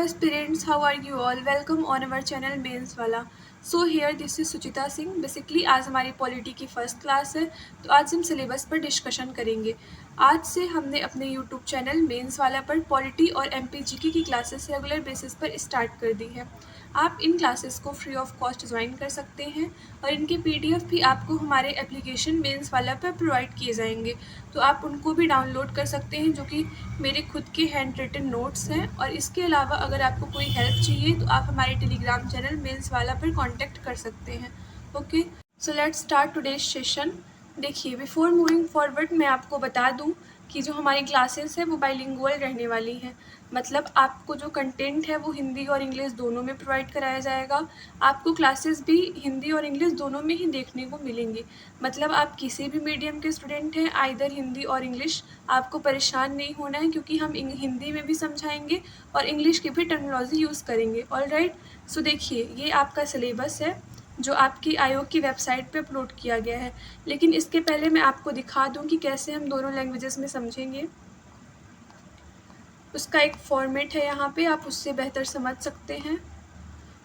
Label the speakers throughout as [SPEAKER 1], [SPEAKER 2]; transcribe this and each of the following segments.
[SPEAKER 1] Hello aspirants, how are you all? Welcome on our channel mains वाला. So here this is Suchita Singh. Basically आज हमारी polity की first class है, तो आज हम सिलेबस पर डिस्कशन करेंगे. आज से हमने अपने यूट्यूब चैनल मेंस वाला पर पॉलिटी और एमपीजीके की क्लासेस रेगुलर बेसिस पर स्टार्ट कर दी है. आप इन क्लासेस को फ्री ऑफ कॉस्ट ज्वाइन कर सकते हैं और इनके पीडीएफ भी आपको हमारे एप्लीकेशन मेंस वाला पर प्रोवाइड किए जाएंगे, तो आप उनको भी डाउनलोड कर सकते हैं, जो कि मेरे खुद के हैंड रिटन नोट्स हैं. और इसके अलावा अगर आपको कोई हेल्प चाहिए तो आप हमारे टेलीग्राम चैनल मेंस वाला पर कांटेक्ट कर सकते हैं. Okay, so let's start today's session. देखिए, बिफोर मूविंग फॉरवर्ड मैं आपको बता दूं कि जो हमारी क्लासेस है वो बाइलिंगुअल रहने वाली हैं. मतलब आपको जो कंटेंट है वो हिंदी और इंग्लिश दोनों में प्रोवाइड कराया जाएगा. आपको क्लासेस भी हिंदी और इंग्लिश दोनों में ही देखने को मिलेंगी. मतलब आप किसी भी मीडियम के स्टूडेंट हैं, आइदर हिंदी और इंग्लिश, आपको परेशान नहीं होना है, क्योंकि हम हिंदी में भी समझाएंगे और इंग्लिश की भी टर्मिनोलॉजी यूज़ करेंगे. ऑलराइट, सो देखिए, ये आपका सिलेबस है जो आपकी आयोग की वेबसाइट पे अपलोड किया गया है. लेकिन इसके पहले मैं आपको दिखा दूं कि कैसे हम दोनों लैंग्वेजेस में समझेंगे. उसका एक फॉर्मेट है यहाँ पे, आप उससे बेहतर समझ सकते हैं.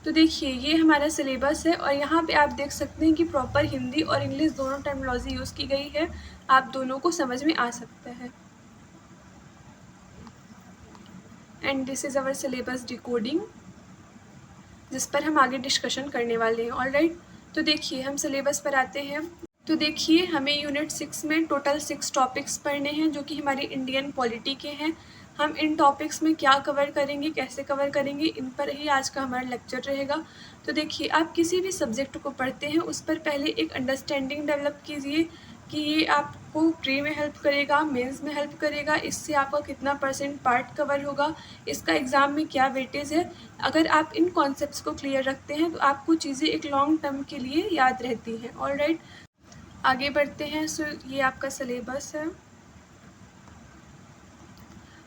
[SPEAKER 1] तो देखिए, ये हमारा सिलेबस है और यहाँ पे आप देख सकते हैं कि प्रॉपर हिंदी और इंग्लिश दोनों टर्मिनोलॉजी यूज़ की गई है. आप दोनों को समझ में आ सकता है. And this is our syllabus decoding, जिस पर हम आगे डिस्कशन करने वाले हैं. ऑलराइट, तो देखिए हम सिलेबस पर आते हैं. तो देखिए, हमें यूनिट 6 में टोटल 6 टॉपिक्स पढ़ने हैं, जो कि हमारी इंडियन पॉलिटी के हैं. हम इन टॉपिक्स में क्या कवर करेंगे, कैसे कवर करेंगे, इन पर ही आज का हमारा लेक्चर रहेगा. तो देखिए, आप किसी भी सब्जेक्ट को पढ़ते हैं उस पर पहले एक अंडरस्टैंडिंग डेवलप कीजिए कि ये आपको प्री में हेल्प करेगा, मेंस में हेल्प करेगा, इससे आपका कितना % पार्ट कवर होगा, इसका एग्ज़ाम में क्या वेटेज है. अगर आप इन कॉन्सेप्ट्स को क्लियर रखते हैं तो आपको चीज़ें एक लॉन्ग टर्म के लिए याद रहती हैं. ऑलराइट, आगे बढ़ते हैं. सो ये आपका सिलेबस है.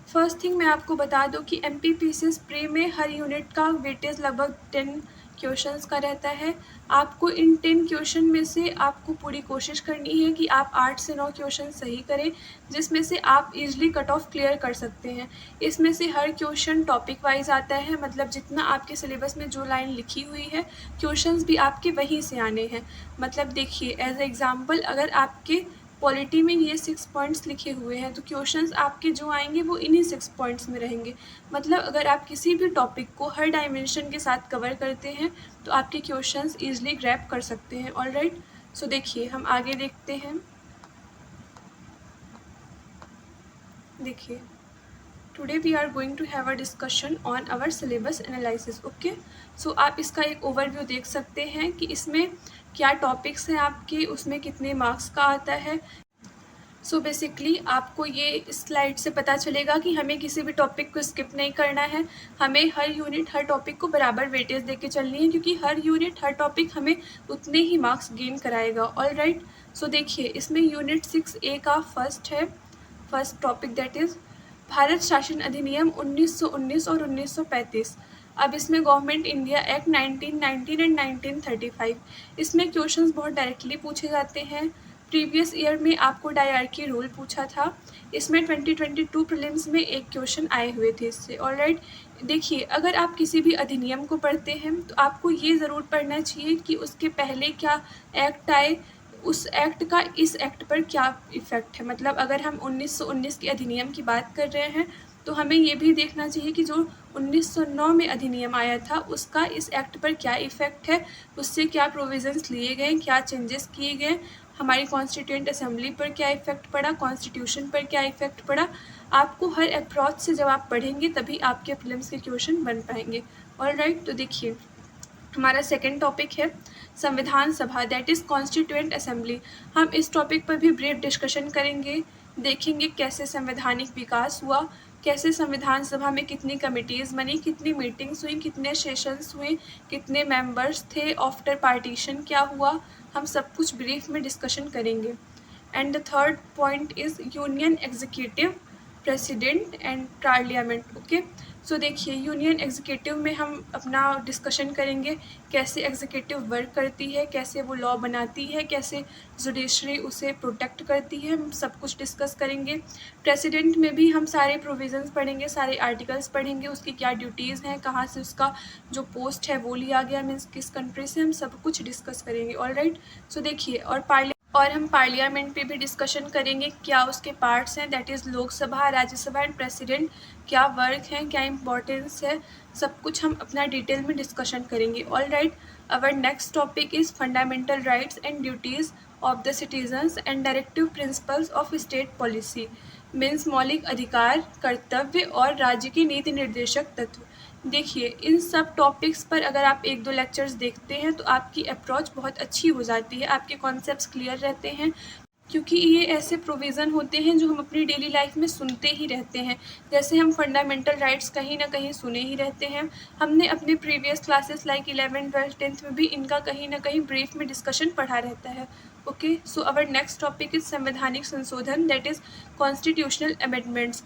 [SPEAKER 1] फर्स्ट थिंग मैं आपको बता दूं कि एमपीपीसीएस प्री में हर यूनिट का वेटेज लगभग 10 क्वेश्चंस का रहता है. आपको इन 10 क्वेश्चन में से आपको पूरी कोशिश करनी है कि आप 8 से 9 क्वेश्चन सही करें, जिसमें से आप इजीली कट ऑफ क्लियर कर सकते हैं. इसमें से हर क्वेश्चन टॉपिक वाइज आता है, मतलब जितना आपके सिलेबस में जो लाइन लिखी हुई है, क्वेश्चंस भी आपके वहीं से आने हैं. मतलब देखिए, एज एग्जाम्पल, अगर आपके पॉलिटी में ये 6 पॉइंट्स लिखे हुए हैं तो क्वेश्चंस आपके जो आएंगे वो इन्हीं 6 पॉइंट्स में रहेंगे. मतलब अगर आप किसी भी टॉपिक को हर डायमेंशन के साथ कवर करते हैं तो आपके क्वेश्चंस इजीली ग्रैब कर सकते हैं. ऑलराइट, सो देखिए हम आगे देखते हैं. देखिए, today we are going to have a discussion on our syllabus analysis. Okay, so आप इसका एक ओवरव्यू देख सकते हैं कि इसमें क्या टॉपिक्स हैं आपके, उसमें कितने मार्क्स का आता है. सो बेसिकली आपको ये स्लाइड से पता चलेगा कि हमें किसी भी टॉपिक को स्किप नहीं करना है. हमें हर यूनिट, हर टॉपिक को बराबर वेटेज देके चलनी है, क्योंकि हर यूनिट, हर टॉपिक हमें उतने ही मार्क्स गेन कराएगा. ऑलराइट, सो देखिए, इसमें यूनिट 6A का फर्स्ट है, first topic, that is Bharat शासन अधिनियम 1919 और 1935. अब इसमें गवर्नमेंट इंडिया एक्ट 1919 एंड 1935. इसमें क्वेश्चंस बहुत डायरेक्टली पूछे जाते हैं. प्रीवियस ईयर में आपको डायरकी रूल पूछा था. इसमें 2022 प्रीलिम्स में एक क्वेश्चन आए हुए थे इससे. ऑलराइट, देखिए, अगर आप किसी भी अधिनियम को पढ़ते हैं तो आपको ये ज़रूर पढ़ना चाहिए कि उसके पहले क्या एक्ट आए, उस एक्ट का इस एक्ट पर क्या इफ़ेक्ट है. मतलब अगर हम 1919 के अधिनियम की बात कर रहे हैं तो हमें ये भी देखना चाहिए कि जो 1909 में अधिनियम आया था उसका इस एक्ट पर क्या इफ़ेक्ट है, उससे क्या प्रोविज़न्स लिए गए, क्या चेंजेस किए गए, हमारी कॉन्स्टिट्यूएंट असेंबली पर क्या इफ़ेक्ट पड़ा, कॉन्स्टिट्यूशन पर क्या इफ़ेक्ट पड़ा. आपको हर अप्रोच से जब आप पढ़ेंगे तभी आपके प्रीलिम्स के क्वेश्चन बन पाएंगे. ऑलराइट, तो देखिए, हमारा सेकेंड टॉपिक है संविधान सभा, दैट इज़ कॉन्स्टिट्यूएंट असेंबली. हम इस टॉपिक पर भी ब्रीफ डिस्कशन करेंगे. देखेंगे कैसे संवैधानिक विकास हुआ, कैसे संविधान सभा में कितनी कमिटीज़ बनी, कितनी मीटिंग्स हुई, कितने सेशंस हुए, कितने मेंबर्स थे, आफ्टर पार्टीशन क्या हुआ, हम सब कुछ ब्रीफ में डिस्कशन करेंगे. And the third point is union executive, president and parliament. Okay, so देखिए, यूनियन एग्जीक्यूटिव में हम अपना डिस्कशन करेंगे कैसे एग्जीक्यूटिव वर्क करती है, कैसे वो लॉ बनाती है, कैसे जुडिशरी उसे प्रोटेक्ट करती है, हम सब कुछ डिस्कस करेंगे। प्रेसिडेंट में भी हम सारे प्रोविजंस पढ़ेंगे, सारे आर्टिकल्स पढ़ेंगे, उसकी क्या ड्यूटीज़ हैं, कहाँ से उसका जो पोस्ट है वो लिया गया, मीन्स किस कंट्री से, हम सब कुछ डिस्कस करेंगे। ऑलराइट, सो देखिए, और हम पार्लियामेंट पे भी डिस्कशन करेंगे, क्या उसके पार्ट्स हैं, that is Lok Sabha, Rajya Sabha and president, क्या वर्क हैं, क्या इंपॉर्टेंस है, सब कुछ हम अपना डिटेल में डिस्कशन करेंगे। Alright, our next topic is fundamental rights and duties of the citizens and directive principles of state policy, means मौलिक अधिकार, कर्तव्य और राज्य की नीति निर्देशक तत्व। देखिए, इन सब टॉपिक्स पर अगर आप 1-2 लेक्चर्स देखते हैं तो आपकी अप्रोच बहुत अच्छी हो जाती है, आपके कॉन्सेप्ट्स क्लियर रहते हैं, क्योंकि ये ऐसे प्रोविज़न होते हैं जो हम अपनी डेली लाइफ में सुनते ही रहते हैं। जैसे हम फंडामेंटल राइट्स कहीं ना कहीं सुने ही रहते हैं, हमने अपने previous classes like 11th 12th 10th में भी इनका कहीं ना कहीं ब्रीफ में डिस्कशन पढ़ा रहता है। Okay, so our next topic is संवैधानिक संशोधन, दैट इज़ कॉन्स्टिट्यूशनल अमेंडमेंट्स।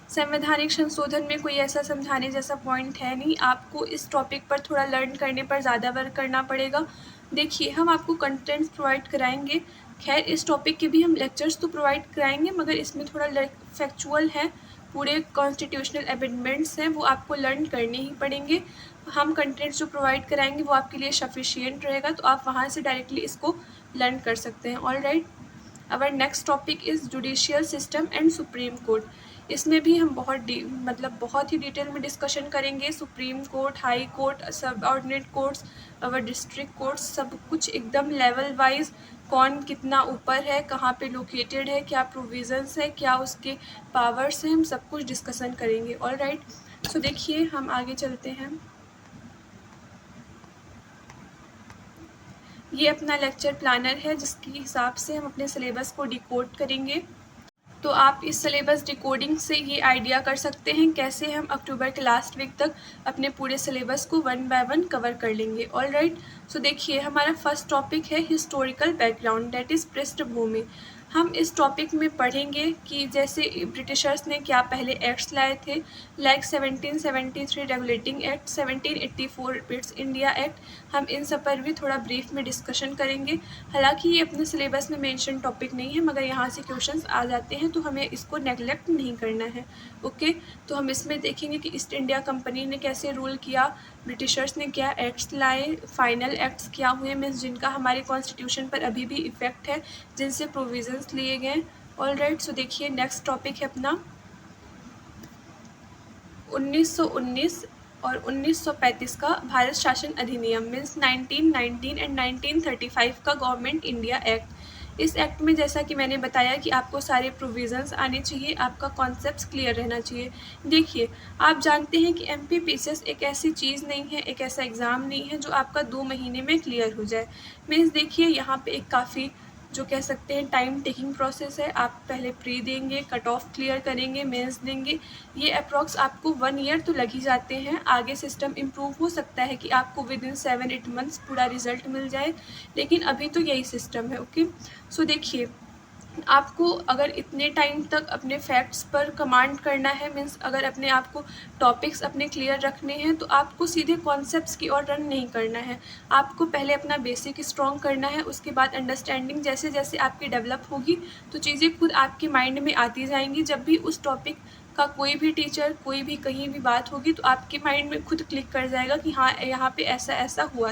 [SPEAKER 1] संवैधानिक संशोधन में कोई ऐसा समझाने जैसा पॉइंट है नहीं, आपको इस टॉपिक पर थोड़ा लर्न करने पर ज़्यादा वर्क करना पड़ेगा। देखिए, हम आपको कंटेंट्स प्रोवाइड कराएंगे, खैर इस टॉपिक के भी हम लेक्चर्स तो प्रोवाइड कराएंगे, मगर इसमें थोड़ा फैक्चुअल है, पूरे कॉन्स्टिट्यूशनल अमेंडमेंट्स हैं वो आपको लर्न करने ही पड़ेंगे। हम कंटेंट्स जो प्रोवाइड कराएंगे वो आपके लिए सफिशिएंट रहेगा, तो आप वहाँ से डायरेक्टली इसको लर्न कर सकते हैं। Alright, our next topic is judicial system and supreme court. इसमें भी हम बहुत ही डिटेल में डिस्कशन करेंगे, सुप्रीम कोर्ट, हाई कोर्ट, सब ऑर्डिनेट कोर्ट्स, अवर डिस्ट्रिक्ट कोर्ट्स, सब कुछ एकदम लेवल वाइज, कौन कितना ऊपर है, कहाँ पे लोकेटेड है, क्या प्रोविजंस है, क्या उसके पावर्स हैं, हम सब कुछ डिस्कशन करेंगे। ऑलराइट, सो देखिए, हम आगे चलते हैं। ये अपना लेक्चर प्लानर है जिसके हिसाब से हम अपने सिलेबस को डिकोड करेंगे। तो आप इस सिलेबस डिकोडिंग से ये आइडिया कर सकते हैं कैसे हम अक्टूबर के लास्ट वीक तक अपने पूरे सिलेबस को 1 बाय 1 कवर कर लेंगे। ऑलराइट, सो देखिए, हमारा फर्स्ट टॉपिक है हिस्टोरिकल बैकग्राउंड, दैट इज़ पृष्ठभूमि। हम इस टॉपिक में पढ़ेंगे कि जैसे ब्रिटिशर्स ने क्या पहले एक्ट्स लाए थे, like 1773 regulating act, 1784 British India act, हम इन सब पर भी थोड़ा ब्रीफ में डिस्कशन करेंगे। हालांकि ये अपने सिलेबस में मेंशन टॉपिक नहीं है, मगर यहाँ से क्वेश्चंस आ जाते हैं तो हमें इसको नेगलेक्ट नहीं करना है। ओके, तो हम इसमें देखेंगे कि ईस्ट इंडिया कंपनी ने कैसे रूल किया, ब्रिटिशर्स ने क्या एक्ट्स लाए, फाइनल एक्ट्स क्या हुए, मीन्स जिनका हमारे कॉन्स्टिट्यूशन पर अभी भी इफ़ेक्ट है, जिनसे प्रोविजंस लिए गए। ऑलराइट, सो देखिए, नेक्स्ट टॉपिक है अपना 1919 और 1935 का भारत शासन अधिनियम, मीन्स 1919 एंड 1935 का गवर्नमेंट इंडिया एक्ट। इस एक्ट में जैसा कि मैंने बताया कि आपको सारे प्रोविजंस आने चाहिए, आपका कॉन्सेप्ट्स क्लियर रहना चाहिए। देखिए, आप जानते हैं कि MPPCS एक ऐसी चीज़ नहीं है, एक ऐसा एग्ज़ाम नहीं है जो आपका 2 महीने में क्लियर हो जाए। मीन्स देखिए, यहाँ पे एक काफ़ी जो कह सकते हैं टाइम टेकिंग प्रोसेस है। आप पहले प्री देंगे, कट ऑफ क्लियर करेंगे, मेंस देंगे, ये अप्रॉक्स आपको 1 ईयर तो लग ही जाते हैं। आगे सिस्टम इम्प्रूव हो सकता है कि आपको विदिन 7-8 मंथ्स पूरा रिजल्ट मिल जाए, लेकिन अभी तो यही सिस्टम है। ओके, सो देखिए, आपको अगर इतने टाइम तक अपने फैक्ट्स पर कमांड करना है, मीन्स अगर अपने आप को टॉपिक्स अपने क्लियर रखने हैं, तो आपको सीधे कॉन्सेप्ट्स की ओर रन नहीं करना है। आपको पहले अपना बेसिक स्ट्रॉन्ग करना है, उसके बाद अंडरस्टैंडिंग जैसे जैसे आपकी डेवलप होगी तो चीज़ें खुद आपके माइंड में आती जाएंगी। जब भी उस टॉपिक का कोई भी टीचर कोई भी कहीं भी बात होगी तो आपके माइंड में खुद क्लिक कर जाएगा कि हाँ, यहाँ पे ऐसा ऐसा हुआ।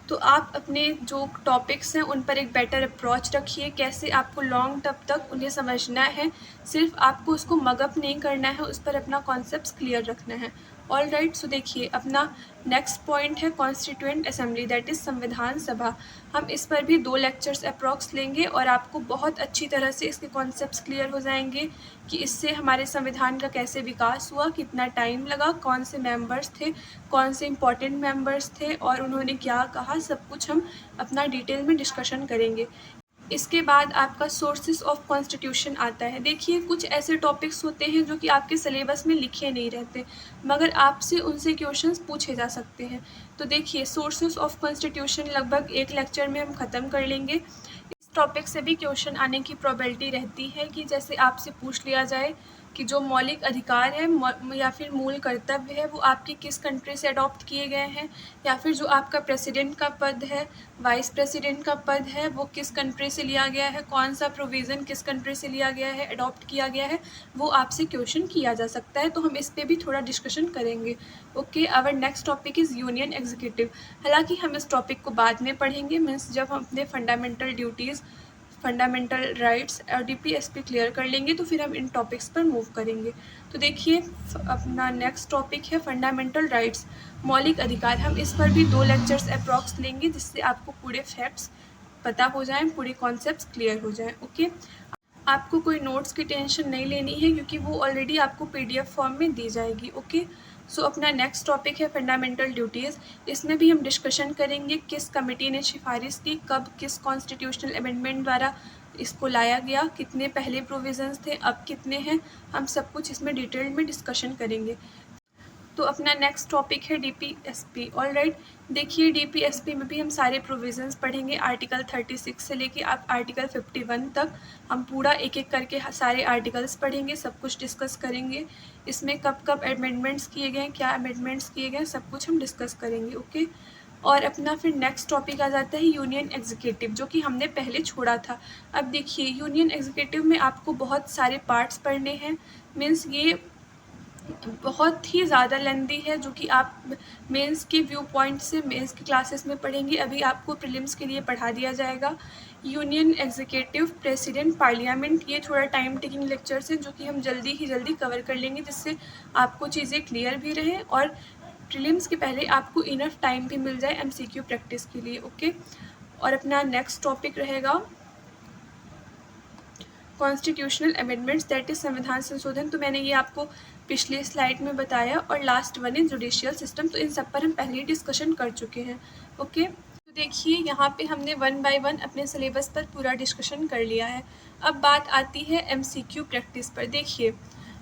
[SPEAKER 1] तो आप अपने जो टॉपिक्स हैं उन पर एक बेटर अप्रोच रखिए, कैसे आपको लॉन्ग टर्म तक उन्हें समझना है, सिर्फ आपको उसको मगअप नहीं करना है, उस पर अपना कॉन्सेप्ट्स क्लियर रखना है। ऑलराइट, सो देखिए, अपना नेक्स्ट पॉइंट है कॉन्स्टिट्यूएंट असेंबली, दैट इज़ संविधान सभा। हम इस पर भी 2 लेक्चर्स अप्रॉक्स लेंगे और आपको बहुत अच्छी तरह से इसके कॉन्सेप्ट्स क्लियर हो जाएंगे कि इससे हमारे संविधान का कैसे विकास हुआ, कितना टाइम लगा, कौन से मेंबर्स थे, कौन से इम्पोर्टेंट मेंबर्स थे और उन्होंने क्या कहा, सब कुछ हम अपना डिटेल में डिस्कशन करेंगे। इसके बाद आपका सोर्सेस ऑफ कॉन्स्टिट्यूशन आता है। देखिए, कुछ ऐसे टॉपिक्स होते हैं जो कि आपके सिलेबस में लिखे नहीं रहते, मगर आपसे उनसे क्वेश्चंस पूछे जा सकते हैं। तो देखिए, सोर्सेस ऑफ कॉन्स्टिट्यूशन लगभग 1 लेक्चर में हम ख़त्म कर लेंगे। इस टॉपिक से भी क्वेश्चन आने की प्रोबेबिलिटी रहती है कि जैसे आपसे पूछ लिया जाए कि जो मौलिक अधिकार है या फिर मूल कर्तव्य है वो आपकी किस कंट्री से अडॉप्ट किए गए हैं, या फिर जो आपका प्रेसिडेंट का पद है, वाइस प्रेसिडेंट का पद है, वो किस कंट्री से लिया गया है, कौन सा प्रोविज़न किस कंट्री से लिया गया है, अडॉप्ट किया गया है, वो आपसे क्वेश्चन किया जा सकता है। तो हम इस पर भी थोड़ा डिस्कशन करेंगे। Okay, our next topic is union executive. हालांकि हम इस टॉपिक को बाद में पढ़ेंगे, मीन्स जब हम अपने फंडामेंटल ड्यूटीज़, फंडामेंटल राइट्स और DPSP क्लियर कर लेंगे तो फिर हम इन टॉपिक्स पर मूव करेंगे। तो देखिए अपना नेक्स्ट टॉपिक है फंडामेंटल राइट्स, मौलिक अधिकार। हम इस पर भी 2 लेक्चर्स अप्रॉक्स लेंगे जिससे आपको पूरे फैक्ट्स पता हो जाएं, पूरे कॉन्सेप्ट्स क्लियर हो जाएं। ओके, आपको कोई नोट्स की टेंशन नहीं लेनी है क्योंकि वो ऑलरेडी आपको PDF फॉर्म में दी जाएगी। ओके, सो अपना नेक्स्ट टॉपिक है फंडामेंटल ड्यूटीज़। इसमें भी हम डिस्कशन करेंगे किस कमेटी ने सिफारिश की, कब किस कॉन्स्टिट्यूशनल अमेंडमेंट द्वारा इसको लाया गया, कितने पहले प्रोविजंस थे, अब कितने हैं, हम सब कुछ इसमें डिटेल में डिस्कशन करेंगे। तो अपना नेक्स्ट टॉपिक है DPSP। ऑलराइट, देखिए DPSP में भी हम सारे प्रोविजंस पढ़ेंगे, आर्टिकल 36 से लेके आप आर्टिकल 51 तक हम पूरा एक एक करके सारे आर्टिकल्स पढ़ेंगे, सब कुछ डिस्कस करेंगे। इसमें कब कब अमेंडमेंट्स किए गए, क्या अमेंडमेंट्स किए गए, सब कुछ हम डिस्कस करेंगे। ओके, और अपना फिर नेक्स्ट टॉपिक आ जाता है यूनियन एग्जीक्यूटिव, जो कि हमने पहले छोड़ा था। अब देखिए यूनियन एग्जीक्यूटिव में आपको बहुत सारे पार्ट्स पढ़ने हैं, मीन्स ये बहुत ही ज़्यादा लेंदी है, जो कि आप मेंस के व्यू पॉइंट से मेंस की क्लासेस में पढ़ेंगे। अभी आपको प्रीलिम्स के लिए पढ़ा दिया जाएगा। यूनियन एग्जीक्यूटिव, प्रेसिडेंट, पार्लियामेंट, ये थोड़ा टाइम टेकिंग लेक्चर्स हैं जो कि हम जल्दी कवर कर लेंगे, जिससे आपको चीज़ें क्लियर भी रहें और प्रीलिम्स के पहले आपको इनफ टाइम भी मिल जाए MCQ प्रैक्टिस के लिए। ओके, और अपना नेक्स्ट टॉपिक रहेगा कॉन्स्टिट्यूशनल अमेंडमेंट्स, दैट इज संविधान संशोधन। तो मैंने ये आपको पिछले स्लाइड में बताया। और last one is judicial system, तो इन सब पर हम पहले ही डिस्कशन कर चुके हैं। ओके, तो देखिए यहाँ पे हमने 1 बाय 1 अपने सिलेबस पर पूरा डिस्कशन कर लिया है। अब बात आती है MCQ प्रैक्टिस पर। देखिए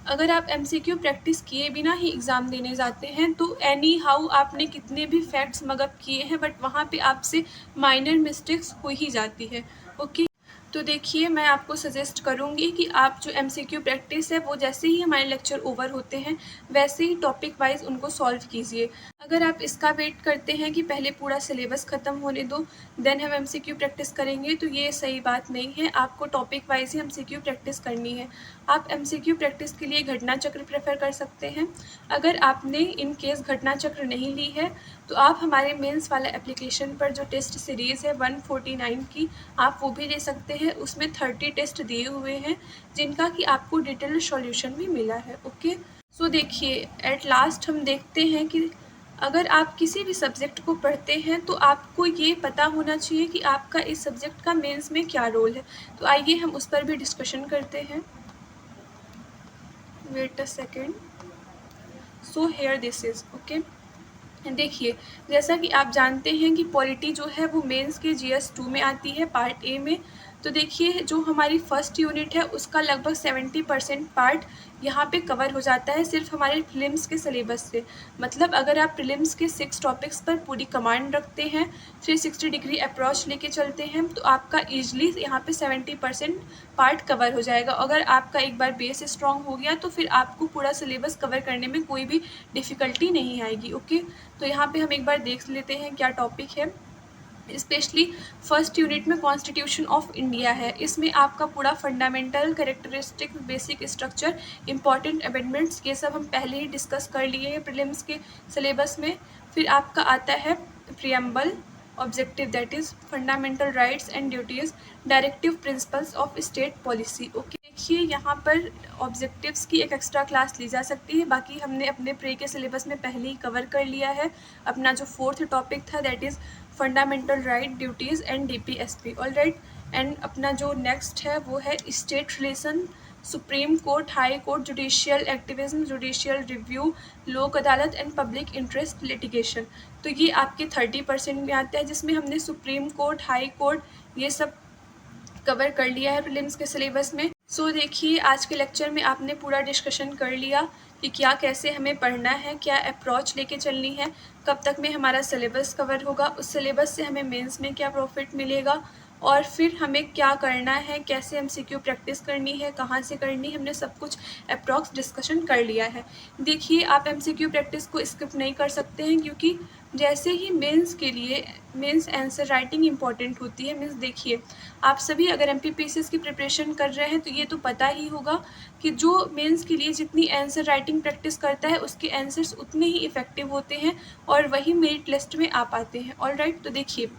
[SPEAKER 1] अगर आप MCQ प्रैक्टिस किए बिना ही एग्ज़ाम देने जाते हैं तो एनी हाउ आपने कितने भी फैक्ट्स मगअप किए हैं, बट वहाँ पे आपसे माइनर मिस्टेक्स हो ही जाती है। ओके, तो देखिए मैं आपको सजेस्ट करूँगी कि आप जो MCQ प्रैक्टिस है वो जैसे ही हमारे लेक्चर ओवर होते हैं वैसे ही टॉपिक वाइज उनको सॉल्व कीजिए। अगर आप इसका वेट करते हैं कि पहले पूरा सिलेबस ख़त्म होने दो देन हम MCQ प्रैक्टिस करेंगे, तो ये सही बात नहीं है। आपको टॉपिक वाइज ही MCQ प्रैक्टिस करनी है। आप MCQ प्रैक्टिस के लिए घटना चक्र प्रेफर कर सकते हैं। अगर आपने इन केस घटना चक्र नहीं ली है तो आप हमारे मेंस वाला एप्लीकेशन पर जो टेस्ट सीरीज़ है 149 की, आप वो भी ले सकते हैं। उसमें 30 टेस्ट दिए हुए हैं जिनका कि आपको डिटेल सॉल्यूशन भी मिला है। ओके, सो देखिए एट लास्ट हम देखते हैं कि अगर आप किसी भी सब्जेक्ट को पढ़ते हैं तो आपको ये पता होना चाहिए कि आपका इस सब्जेक्ट का मेंस में क्या रोल है। तो आइए हम उस पर भी डिस्कशन करते हैं। Wait a second, so here this is. Okay, देखिए जैसा कि आप जानते हैं कि पॉलिटी जो है वो मेंस के GS 2 में आती है, पार्ट A में। तो देखिए जो हमारी फर्स्ट यूनिट है उसका लगभग 70% पार्ट यहाँ पे कवर हो जाता है सिर्फ हमारे प्रीलिम्स के सिलेबस से। मतलब अगर आप प्रीलिम्स के 6 टॉपिक्स पर पूरी कमांड रखते हैं, 360 डिग्री अप्रोच लेके चलते हैं, तो आपका ईजिली यहाँ पे 70% पार्ट कवर हो जाएगा। अगर आपका एक बार बेस स्ट्रॉन्ग हो गया तो फिर आपको पूरा सिलेबस कवर करने में कोई भी डिफ़िकल्टी नहीं आएगी। ओके, तो यहाँ पे हम एक बार देख लेते हैं क्या टॉपिक है। स्पेशली फर्स्ट यूनिट में कॉन्स्टिट्यूशन ऑफ इंडिया है। इसमें आपका पूरा fundamental characteristic, basic structure, important amendments, ये सब हम पहले ही डिस्कस कर लिए हैं प्रीलिम्स के सिलेबस में। फिर आपका आता है preamble, objective that is fundamental rights and duties, directive principles of state policy. Okay, देखिए यहाँ पर ऑब्जेक्टिव्स की एक एक्स्ट्रा क्लास ली जा सकती है, बाकी हमने अपने प्रे के सिलेबस में पहले ही कवर कर लिया है। अपना जो 4th टॉपिक था that is fundamental right, duties and DPSP। Alright, and अपना जो नेक्स्ट है वो है state relation, supreme court, high court, judicial activism, judicial review, लोक अदालत एंड पब्लिक इंटरेस्ट लिटिगेशन। तो ये आपके 30% में आता है, जिसमें हमने सुप्रीम कोर्ट, हाई कोर्ट ये सब कवर कर लिया है प्रीलिम्स के सिलेबस में। सो देखिए आज के लेक्चर में आपने पूरा डिस्कशन कर लिया कि क्या कैसे हमें पढ़ना है, क्या अप्रोच लेके चलनी है, कब तक में हमारा सिलेबस कवर होगा, उस सिलेबस से हमें मेंस में क्या प्रॉफिट मिलेगा, और फिर हमें क्या करना है, कैसे एमसीक्यू प्रैक्टिस करनी है, कहाँ से करनी है, हमने सब कुछ अप्रॉक्स डिस्कशन कर लिया है। देखिए, आप एमसीक्यू प्रैक्टिस को स्किप नहीं कर सकते हैं, क्योंकि जैसे ही मेंस के लिए मेंस आंसर राइटिंग इंपॉर्टेंट होती है। मीन्स देखिए, आप सभी अगर एमपीपीएससी की प्रिपरेशन कर रहे हैं तो ये तो पता ही होगा कि जो मेंस के लिए जितनी आंसर राइटिंग प्रैक्टिस करता है उसके आंसर्स उतने ही इफेक्टिव होते हैं और वही मेरिट लिस्ट में आ पाते हैं। ऑलराइट, तो देखिए,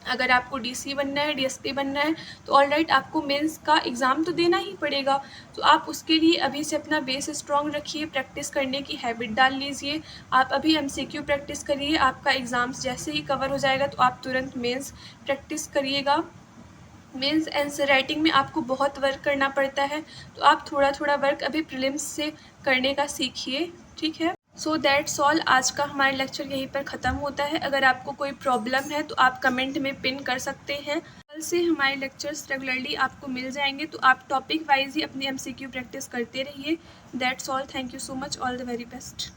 [SPEAKER 1] अगर आपको डीसी बनना है, डीएसपी बनना है, तो ऑलराइट आपको मेंस का एग्ज़ाम तो देना ही पड़ेगा। तो आप उसके लिए अभी से अपना बेस स्ट्रॉन्ग रखिए, प्रैक्टिस करने की हैबिट डाल लीजिए। आप अभी एमसीक्यू प्रैक्टिस करिए, आपका एग्ज़ाम्स जैसे ही कवर हो जाएगा तो आप तुरंत मेंस प्रैक्टिस करिएगा। मेंस आंसर राइटिंग में आपको बहुत वर्क करना पड़ता है, तो आप थोड़ा थोड़ा वर्क अभी प्रीलिम्स से करने का सीखिए, ठीक है। सो दैट्स ऑल, आज का हमारा लेक्चर यहीं पर ख़त्म होता है। अगर आपको कोई प्रॉब्लम है तो आप कमेंट में पिन कर सकते हैं। कल से हमारे लेक्चर्स रेगुलरली आपको मिल जाएंगे, तो आप टॉपिक वाइज ही अपनी एमसीक्यू प्रैक्टिस करते रहिए। That's all, thank you so much, all the very best.